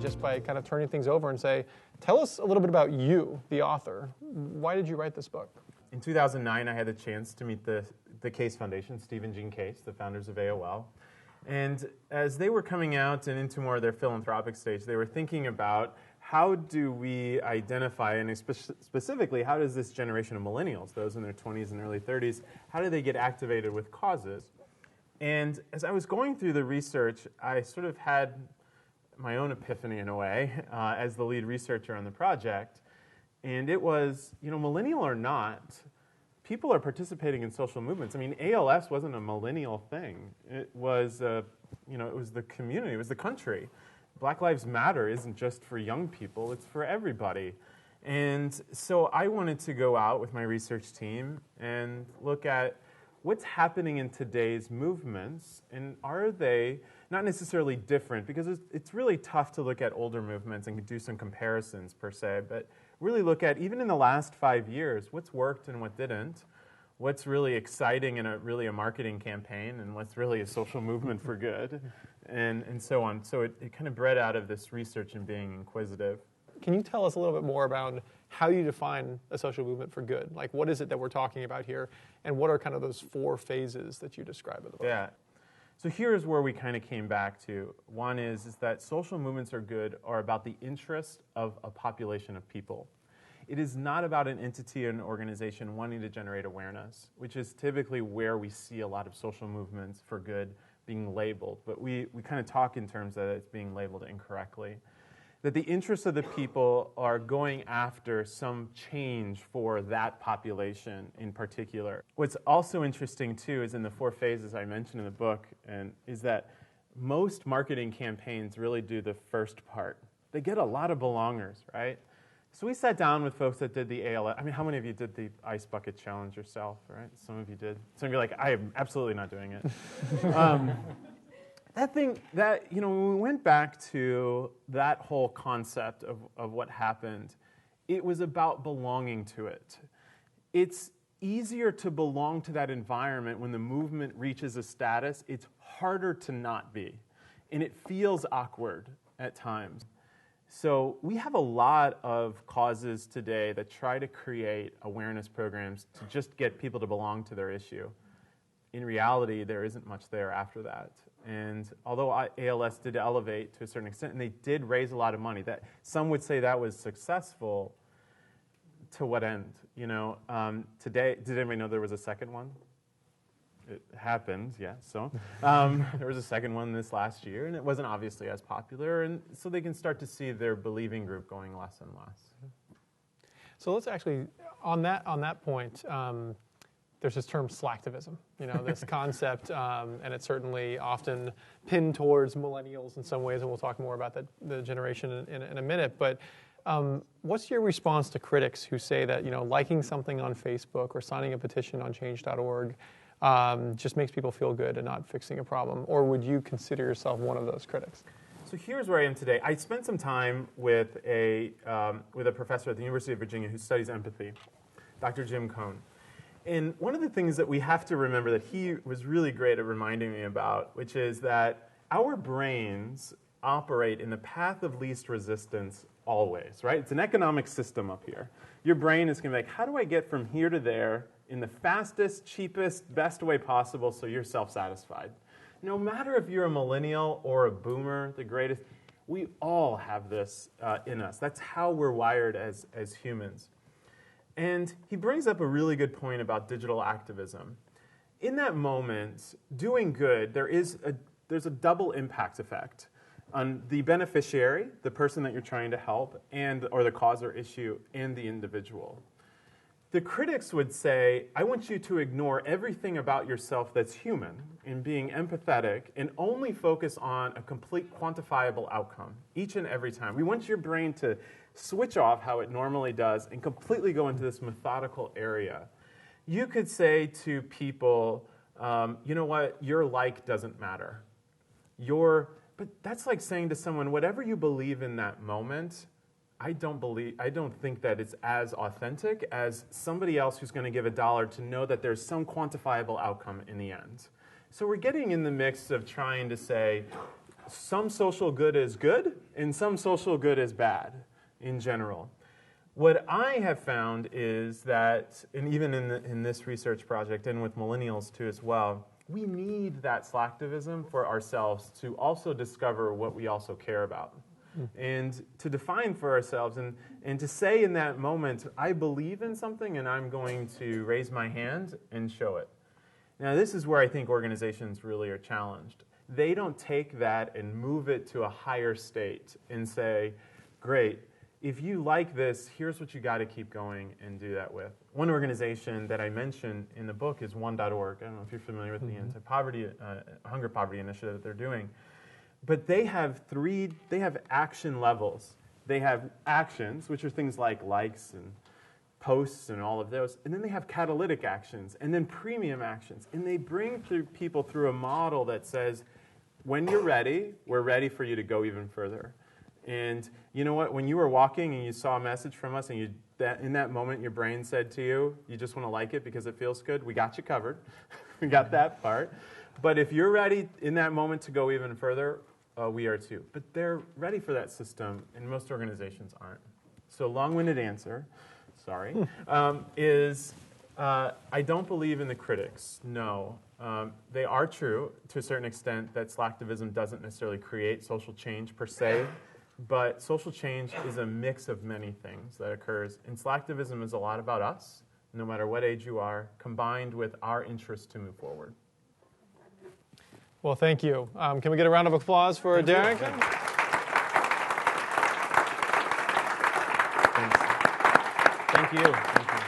just by kind of turning things over and say, tell us a little bit about you, the author. Why did you write this book? In 2009, I had the chance to meet the Case Foundation, Steve and Jean Case, the founders of AOL. And as they were coming out and into more of their philanthropic stage, they were thinking about how do we identify, and specifically, how does this generation of millennials, those in their 20s and early 30s, how do they get activated with causes? And as I was going through the research, I sort of had my own epiphany in a way as the lead researcher on the project. And it was, millennial or not, people are participating in social movements. I mean, ALS wasn't a millennial thing. It was, it was the community, it was the country. Black Lives Matter isn't just for young people, it's for everybody. And so I wanted to go out with my research team and look at what's happening in today's movements, and are they not necessarily different, because it's really tough to look at older movements and do some comparisons per se, but really look at, even in the last 5 years, what's worked and what didn't, what's really exciting and really a marketing campaign, and what's really a social movement for good, and so on. So it kind of bred out of this research and being inquisitive. Can you tell us a little bit more about how you define a social movement for good? Like, what is it that we're talking about here, and what are kind of those 4 phases that you describe in the book? Yeah. So here's where we kind of came back to. One is that social movements are good are about the interest of a population of people. It is not about an entity or an organization wanting to generate awareness, which is typically where we see a lot of social movements for good being labeled. But we kind of talk in terms that it's being labeled incorrectly. That the interests of the people are going after some change for that population in particular. What's also interesting, too, is in the 4 phases I mentioned in the book, and is that most marketing campaigns really do the first part. They get a lot of belongers, right? So we sat down with folks that did the ALS. I mean, how many of you did the Ice Bucket Challenge yourself, right? Some of you did. Some of you are like, I am absolutely not doing it. When we went back to that whole concept of what happened, it was about belonging to it. It's easier to belong to that environment when the movement reaches a status. It's harder to not be, and it feels awkward at times. So we have a lot of causes today that try to create awareness programs to just get people to belong to their issue. In reality, there isn't much there after that. And although ALS did elevate to a certain extent, and they did raise a lot of money, that some would say that was successful, to what end? Today, did anybody know there was a second one? It happened, yeah. So there was a second one this last year, and it wasn't obviously as popular, and so they can start to see their believing group going less and less. So let's actually, on that point, there's this term slacktivism, this concept, and it's certainly often pinned towards millennials in some ways, and we'll talk more about the generation in a minute. But what's your response to critics who say that liking something on Facebook or signing a petition on change.org just makes people feel good and not fixing a problem? Or would you consider yourself one of those critics? So here's where I am today. I spent some time with a professor at the University of Virginia who studies empathy, Dr. Jim Cohn. And one of the things that we have to remember that he was really great at reminding me about, which is that our brains operate in the path of least resistance always, right? It's an economic system up here. Your brain is going to be like, how do I get from here to there in the fastest, cheapest, best way possible so you're self-satisfied? No matter if you're a millennial or a boomer, the greatest, we all have this in us. That's how we're wired as humans. And he brings up a really good point about digital activism. In that moment, doing good, there's a double impact effect on the beneficiary, the person that you're trying to help, or the cause or issue, and the individual. The critics would say, I want you to ignore everything about yourself that's human in being empathetic and only focus on a complete quantifiable outcome each and every time. We want your brain to switch off how it normally does and completely go into this methodical area. You could say to people, you know what, your like doesn't matter. But that's like saying to someone, whatever you believe in that moment, I don't think that it's as authentic as somebody else who's going to give $1 to know that there's some quantifiable outcome in the end. So we're getting in the mix of trying to say, some social good is good and some social good is bad in general. What I have found is that, and even in this research project and with millennials too as well, we need that slacktivism for ourselves to also discover what we also care about. And to define for ourselves and to say in that moment, I believe in something and I'm going to raise my hand and show it. Now this is where I think organizations really are challenged. They don't take that and move it to a higher state and say, great, if you like this, here's what you got to keep going and do that with. One organization that I mentioned in the book is one.org. I don't know if you're familiar with the anti-poverty, hunger poverty initiative that they're doing. But they have action levels. They have actions, which are things like likes and posts and all of those. And then they have catalytic actions and then premium actions. And they bring people through a model that says, when you're ready, we're ready for you to go even further. And you know what? When you were walking and you saw a message from us and in that moment your brain said to you, you just want to like it because it feels good, we got you covered. We got that part. But if you're ready in that moment to go even further, we are too. But they're ready for that system, and most organizations aren't. So long-winded answer, sorry, is I don't believe in the critics, no. They are true to a certain extent that slacktivism doesn't necessarily create social change per se, but social change is a mix of many things that occurs. And slacktivism is a lot about us, no matter what age you are, combined with our interest to move forward. Well, thank you. Can we get a round of applause for Derrick? Thanks. Thank you. Thank you.